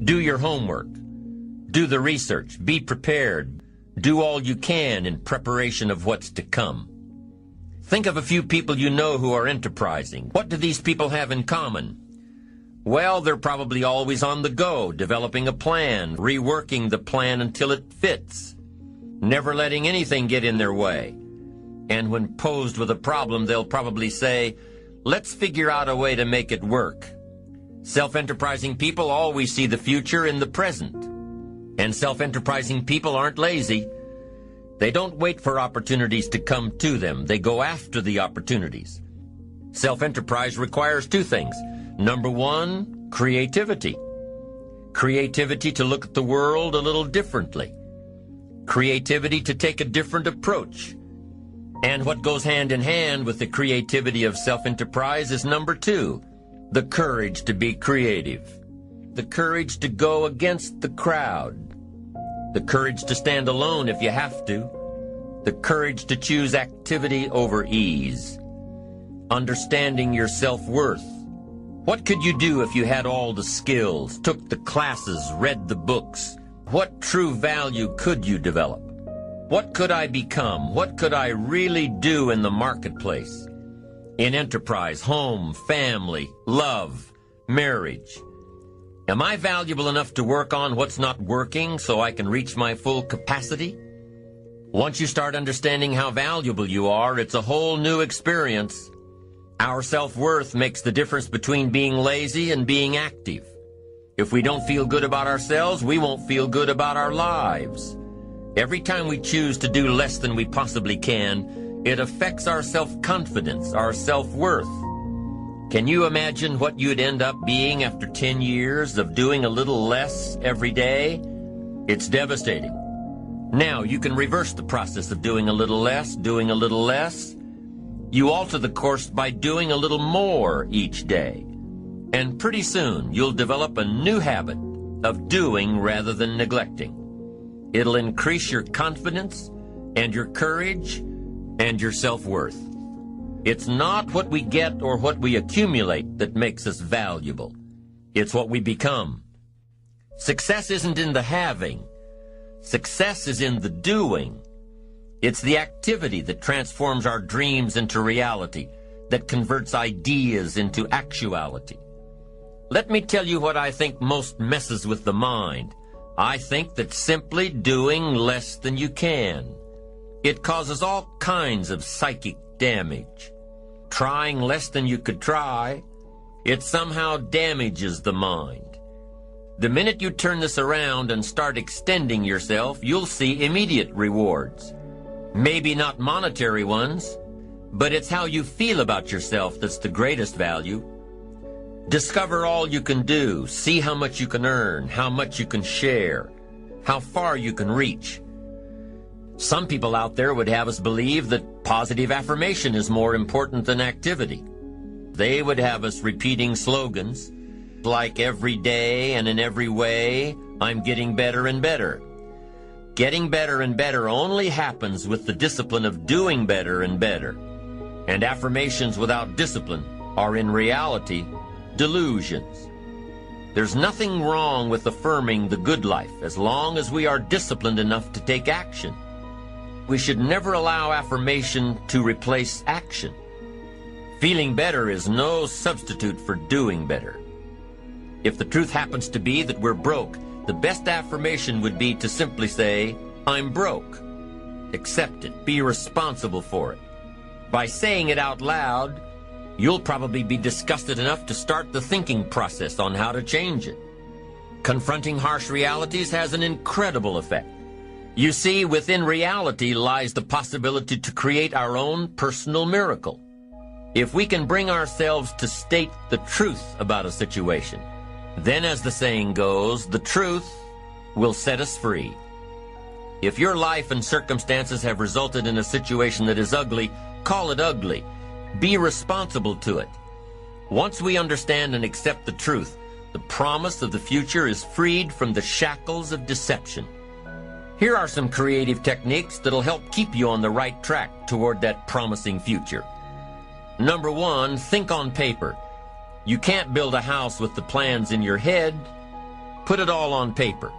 Do your homework. Do the research. Be prepared. Do all you can in preparation of what's to come. Think of a few people you know who are enterprising. What do these people have in common? Well, they're probably always on the go, developing a plan, reworking the plan until it fits, never letting anything get in their way. And when posed with a problem, they'll probably say, let's figure out a way to make it work. Self-enterprising people always see the future in the present. And self-enterprising people aren't lazy. They don't wait for opportunities to come to them. They go after the opportunities. Self-enterprise requires two things. Number one, creativity. Creativity to look at the world a little differently. Creativity to take a different approach. And what goes hand in hand with the creativity of self-enterprise is number two, the courage to be creative. The courage to go against the crowd. The courage to stand alone if you have to. The courage to choose activity over ease. Understanding your self-worth. What could you do if you had all the skills, took the classes, read the books? What true value could you develop? What could I become? What could I really do in the marketplace? In enterprise, home, family, love, marriage. Am I valuable enough to work on what's not working so I can reach my full capacity? Once you start understanding how valuable you are, it's a whole new experience. Our self-worth makes the difference between being lazy and being active. If we don't feel good about ourselves, we won't feel good about our lives. Every time we choose to do less than we possibly can, it affects our self-confidence, our self-worth. Can you imagine what you'd end up being after 10 years of doing a little less every day? It's devastating. Now, you can reverse the process of doing a little less, doing a little less. You alter the course by doing a little more each day. And pretty soon, you'll develop a new habit of doing rather than neglecting. It'll increase your confidence and your courage and your self-worth. It's not what we get or what we accumulate that makes us valuable. It's what we become. Success isn't in the having. Success is in the doing. It's the activity that transforms our dreams into reality, that converts ideas into actuality. Let me tell you what I think most messes with the mind. I think that simply doing less than you can. It causes all kinds of psychic damage. Trying less than you could try, it somehow damages the mind. The minute you turn this around and start extending yourself, you'll see immediate rewards. Maybe not monetary ones, but it's how you feel about yourself that's the greatest value. Discover all you can do, see how much you can earn, how much you can share, how far you can reach. Some people out there would have us believe that positive affirmation is more important than activity. They would have us repeating slogans like every day and in every way, I'm getting better and better. Getting better and better only happens with the discipline of doing better and better. And affirmations without discipline are in reality delusions. There's nothing wrong with affirming the good life as long as we are disciplined enough to take action. We should never allow affirmation to replace action. Feeling better is no substitute for doing better. If the truth happens to be that we're broke, the best affirmation would be to simply say, I'm broke. Accept it. Be responsible for it. By saying it out loud, you'll probably be disgusted enough to start the thinking process on how to change it. Confronting harsh realities has an incredible effect. You see, within reality lies the possibility to create our own personal miracle. If we can bring ourselves to state the truth about a situation, then, as the saying goes, the truth will set us free. If your life and circumstances have resulted in a situation that is ugly, call it ugly. Be responsible to it. Once we understand and accept the truth, the promise of the future is freed from the shackles of deception. Here are some creative techniques that'll help keep you on the right track toward that promising future. Number one, think on paper. You can't build a house with the plans in your head. Put it all on paper.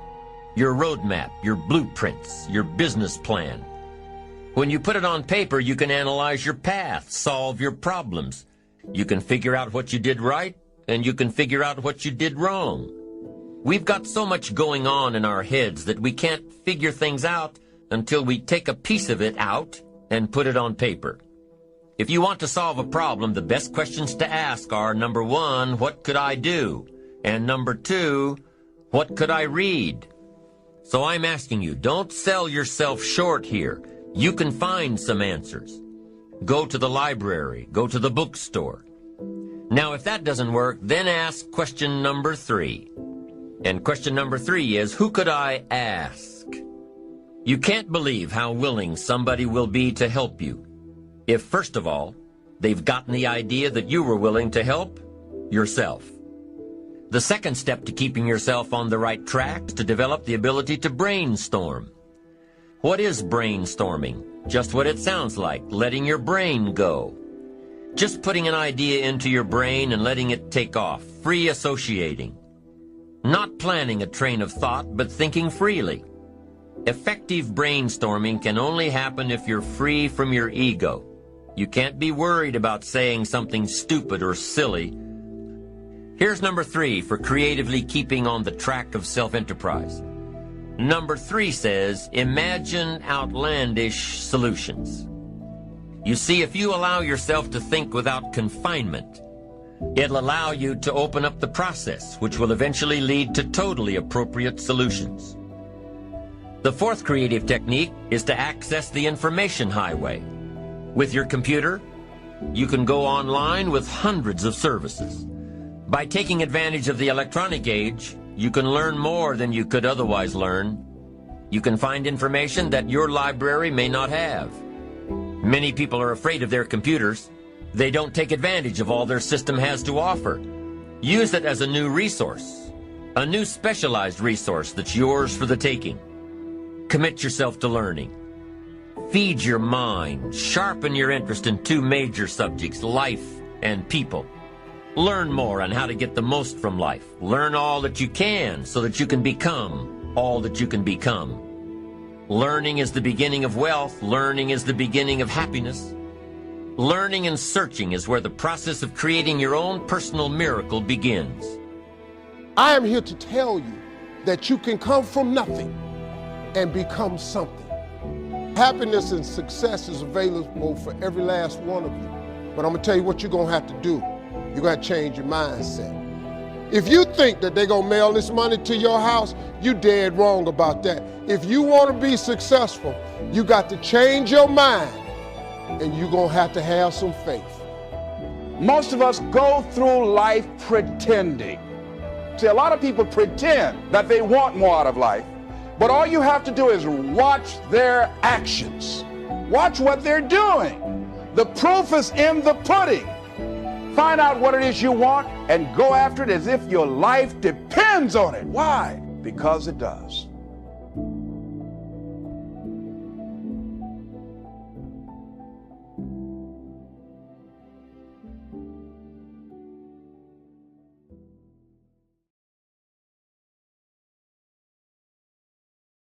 Your roadmap, your blueprints, your business plan. When you put it on paper, you can analyze your path, solve your problems. You can figure out what you did right, and you can figure out what you did wrong. We've got so much going on in our heads that we can't figure things out until we take a piece of it out and put it on paper. If you want to solve a problem, the best questions to ask are, number one, what could I do? And number two, what could I read? So I'm asking you, don't sell yourself short here. You can find some answers. Go to the library, go to the bookstore. Now, if that doesn't work, then ask question number 3. And question number 3 is, who could I ask? You can't believe how willing somebody will be to help you if, first of all, they've gotten the idea that you were willing to help yourself. The second step to keeping yourself on the right track is to develop the ability to brainstorm. What is brainstorming? Just what it sounds like, letting your brain go. Just putting an idea into your brain and letting it take off, free associating. Not planning a train of thought, but thinking freely. Effective brainstorming can only happen if you're free from your ego. You can't be worried about saying something stupid or silly. Here's number 3 for creatively keeping on the track of self-enterprise. Number 3 says, imagine outlandish solutions. You see, if you allow yourself to think without confinement, it'll allow you to open up the process, which will eventually lead to totally appropriate solutions. The 4th creative technique is to access the information highway. With your computer, you can go online with hundreds of services. By taking advantage of the electronic age, you can learn more than you could otherwise learn. You can find information that your library may not have. Many people are afraid of their computers. They don't take advantage of all their system has to offer. Use it as a new resource, a new specialized resource that's yours for the taking. Commit yourself to learning. Feed your mind. Sharpen your interest in 2 major subjects, life and people. Learn more on how to get the most from life. Learn all that you can so that you can become all that you can become. Learning is the beginning of wealth. Learning is the beginning of happiness. Learning and searching is where the process of creating your own personal miracle begins. I am here to tell you that you can come from nothing and become something. Happiness and success is available for every last one of you. But I'm gonna tell you what you're gonna have to do. You're gonna change your mindset. If you think that they're gonna mail this money to your house, you're dead wrong about that. If you wanna be successful, you got to change your mind, and you're gonna have to have some faith. Most of us go through life pretending. See, a lot of people pretend that they want more out of life, but all you have to do is watch their actions. Watch what they're doing. The proof is in the pudding. Find out what it is you want and go after it as if your life depends on it. Why? Because it does.